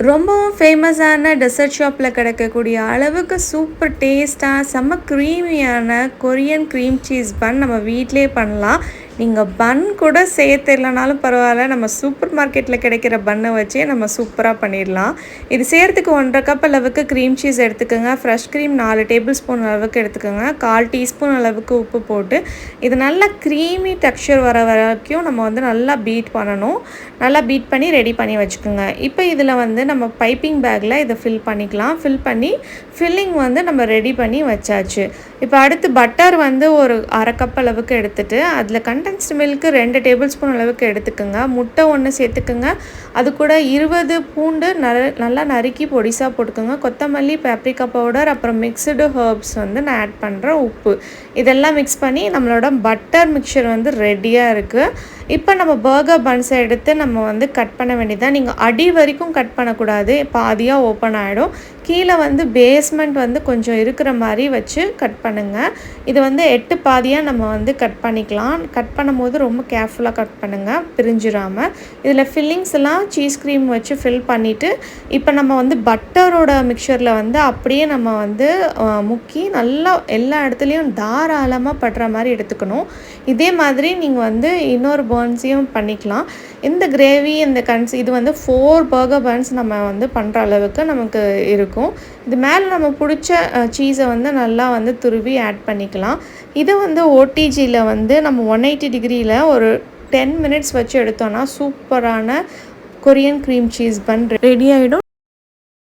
ரொம்பவும் ஃபேமஸான டெசர்ட் ஷாப்பில் கிடைக்கக்கூடிய அளவுக்கு சூப்பர் டேஸ்ட்டாக செம்ம க்ரீமியான கொரியன் க்ரீம் சீஸ் பன் நம்ம வீட்டிலே பண்ணலாம். நீங்கள் பன் கூட செய்ய தெரியலனாலும் பரவாயில்ல, நம்ம சூப்பர் மார்க்கெட்டில் கிடைக்கிற பன்னை வச்சே நம்ம சூப்பராக பண்ணிடலாம். இது செய்கிறதுக்கு 1.5 கப் அளவுக்கு க்ரீம் சீஸ் எடுத்துக்கோங்க. ஃப்ரெஷ் க்ரீம் 4 டேபிள் ஸ்பூன் அளவுக்கு எடுத்துக்கோங்க. 1/4 டீஸ்பூன் அளவுக்கு உப்பு போட்டு இது நல்லா க்ரீமி டெக்ஸ்சர் வர வரைக்கும் நம்ம வந்து நல்லா பீட் பண்ணணும். நல்லா பீட் பண்ணி ரெடி பண்ணி வச்சுக்கோங்க. இப்போ இதில் வந்து நம்ம பைப்பிங் பேக்கில் இதை ஃபில் பண்ணிக்கலாம். ஃபில் பண்ணி ஃபில்லிங் வந்து நம்ம ரெடி பண்ணி வச்சாச்சு. இப்போ அடுத்து பட்டர் வந்து ஒரு 1/2 கப் அளவுக்கு எடுத்துகிட்டு அதில் கண்டென்ஸ்டு மில்க்கு 2 டேபிள் ஸ்பூன் அளவுக்கு எடுத்துக்கோங்க. முட்டை 1 சேர்த்துக்குங்க. அது கூட 20 பூண்டு நல்லா நறுக்கி பொடிசாக போட்டுக்கோங்க. கொத்தமல்லி, பேப்ரிகா பவுடர், அப்புறம் மிக்சடு ஹர்ப்ஸ் வந்து நான் ஆட் பண்ணுறேன். உப்பு இதெல்லாம் மிக்ஸ் பண்ணி நம்மளோட பட்டர் மிக்சர் வந்து ரெடியாக இருக்குது. இப்போ நம்ம பர்கர் பன்ஸை எடுத்து நம்ம வந்து கட் பண்ண வேண்டியதான். நீங்கள் அடி வரைக்கும் கட் பண்ணக்கூடாது, பாதியாக ஓப்பன் ஆகிடும். கீழே வந்து பேஸ்மெண்ட் வந்து கொஞ்சம் இருக்கிற மாதிரி வச்சு கட் பண்ணுங்கள். இது வந்து 8 பாதியாக நம்ம வந்து கட் பண்ணிக்கலாம். கட் பண்ணும்போது ரொம்ப கேர்ஃபுல்லாக கட் பண்ணுங்கள், பிரிஞ்சிடாமல். இதில் ஃபில்லிங்ஸ் எல்லாம் சீஸ் க்ரீம் வச்சு ஃபில் பண்ணிவிட்டு இப்போ நம்ம வந்து பட்டரோட மிக்சரில் வந்து அப்படியே நம்ம வந்து முக்கி நல்லா எல்லா இடத்துலையும் தாராளமாக படுற மாதிரி எடுத்துக்கணும். இதே மாதிரி நீங்கள் வந்து இன்னொரு பர்ன்ஸையும் பண்ணிக்கலாம். இந்த கிரேவி இந்த இது வந்து 4 பர்கர் பன்ஸ் நம்ம வந்து பண்ணுற அளவுக்கு நமக்கு இருக்கும். இது மேலே நம்ம பிடிச்ச சீஸை வந்து நல்லா வந்து துருவி ஆட் பண்ணிக்கலாம். இதை வந்து ஓடிஜியில் வந்து நம்ம 180 டிகிரியில் ஒரு 10 மினிட்ஸ் வச்சு எடுத்தோன்னா சூப்பரான கொரியன் க்ரீம் சீஸ் பன் ரெடி ஆகிடும்.